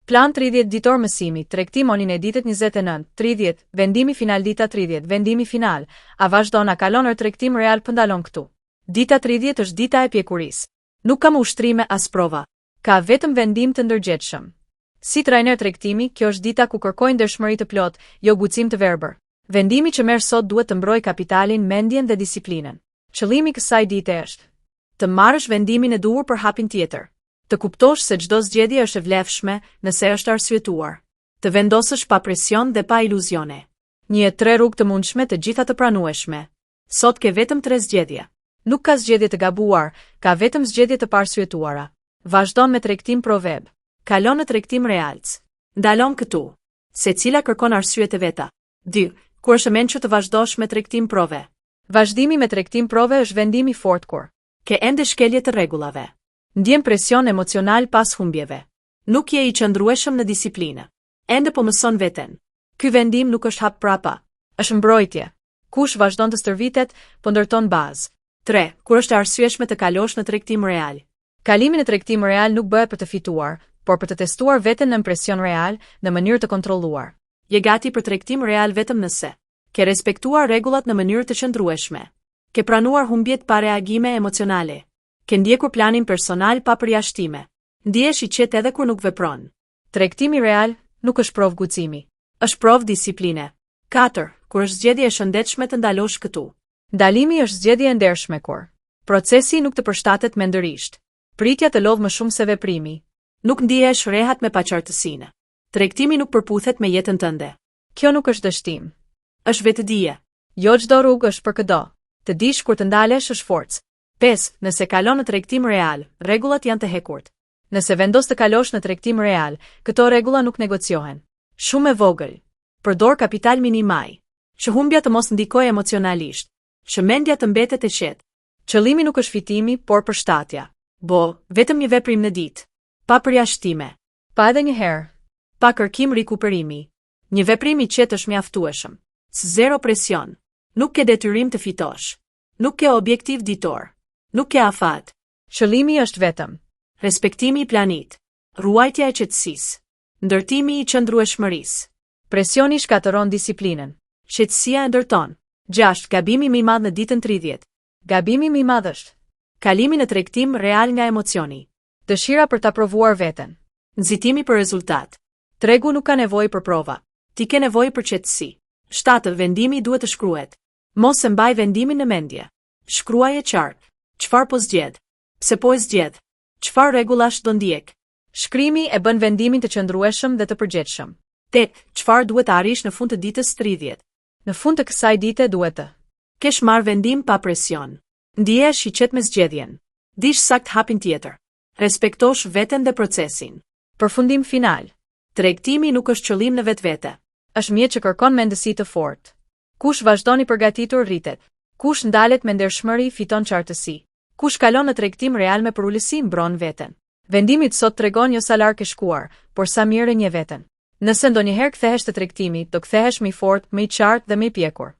Plan 30 ditor mësimi, tregtim onin e ditët 29, 30, vendimi final dita 30, vendimi final, a vazhdon a kalon tregtim real pëndalon këtu. Dita 30 është dita e pjekurisë. Nuk kam ushtrime as prova. Ka vetëm vendim të ndërgjetshëm. Si trajner tregtimi, kjo është dita ku kërkojnë dëshmëri të plot, jo guxim të verbër. Vendimi që merr sot duhet të mbrojë kapitalin, mendjen dhe disiplinën. Qëllimi i kësaj dite është të marrësh vendimin e duhur për hapin tjetër. Të kuptosh se çdo zgjedhje është e vlefshme nëse është arsyetuar. Të vendosësh pa presion dhe pa iluzione. Një e 3 rrugë të mundshme të gjitha të pranueshme. Sot ke vetëm 3 zgjedhje. Nuk ka zgjedhje të gabuar, ka vetëm zgjedhje të parsyetuara. Vazhdon me tregtim pro web. Kalon në tregtim realc. Ndalon këtu. Secila kërkon arsyet e veta. 2. Kur është mençur të vazhdosh me tregtim prove. Vazhdimi me tregtim prove është vendim i fortë kur ke ende shkelje të rregullave. Ndjen presion emocional pas humbjeve. Nuk je i qëndrueshëm në disiplinë. Ende po mëson veten. Ky vendim nuk është hap prapa, është mbrojtje. Kush vazhdon të stërvitet, po ndërton bazë. 3. Kur është arsyeshme të kalosh në tregtim real. Kalimi në tregtim real nuk bëhet për të fituar, por për të testuar veten në presion real, në mënyrë të kontrolluar. Je gati për tregtim real vetëm nëse ke respektuar rregullat në mënyrë të qëndrueshme. Ke pranuar humbjet pa reagime emocionale. Ke ndjekur planin personal pa përjashtime. Ndihesh i qetë edhe kur nuk vepron. Tregtimi real nuk është provë guximi, është provë disipline. 4. Kur është zgjedhje e shëndetshme të ndalosh këtu. Ndalimi është zgjedhje e ndershme kur procesi nuk të përshtatet mendërisht. Pritja të lodh më shumë se veprimi. Nuk ndihesh rehat me paqartësinë. Tregtimi nuk përputhet me jetën tënde. Kjo nuk është dështim. Është vetëdije. Jo çdo rrugë është për këdo. Të dish kur të ndalesh është forcë. 5. Nëse kalon në tregtim real, rregullat janë të hekurt. Nëse vendos të kalosh në tregtim real, këto rregulla nuk negociohen. Shumë e vogël. Përdor kapital minimaj. Që humbja të mos ndikojë emocionalisht. Që mendja të mbetet e qetë. Qëllimi nuk është fitimi, por përshtatja. Vetëm një veprim në ditë. Pa përjashtime. Pa edhe një herë. Pa kërkim rikuperimi. Një veprim i qetë është mjaftueshëm. Zero presion. Nuk ke detyrim të fitosh. Nuk ke objektiv ditor. Nuk ke afat. Qëllimi është vetëm respektimi i planit, ruajtja e qetësisë, ndërtimi i qëndrueshmërisë. Presioni shkatëron disiplinën. Qetësia e ndërton. 6. Gabimi më i madh në ditën 30. Gabimi më i madh është kalimi në tregtim real nga emocioni. Dëshira për ta provuar veten. Nxitimi për rezultat. Tregu nuk ka nevojë për prova. Ti ke nevojë për qetësi. 7. Vendimi duhet të shkruhet. Mos e mbaj vendimin në mendje. Shkruaje qartë. Çfarë po zgjedh? Pse po e zgjedh? Çfarë rregullash do ndjek? Shkrimi e bën vendimin të qëndrueshëm dhe të përgjithshëm. 8. Çfarë duhet të arrish në fund të ditës 30? Në fund të kësaj dite duhet të kesh marrë vendim pa presion. Ndihesh i qetë me zgjedhjen. Dish sakt hapin tjetër. Respektosh veten dhe procesin. Përfundim final. Tregtimi nuk është qëllim në vetvete. Është mjet që kërkon mendësi të fortë. Kush vazhdon i përgatitur rritet. Kush ndalet me ndershmëri fiton qartësi. Kush kalon në tregtim real me përulësi mbron veten. Vendimi të sot tregon jo sa larg ke shkuar, por sa mirë e njeh veten. Nëse ndonjëherë kthehesh te tregtimi, do kthehesh më i fortë, më i qartë dhe më i pjekur.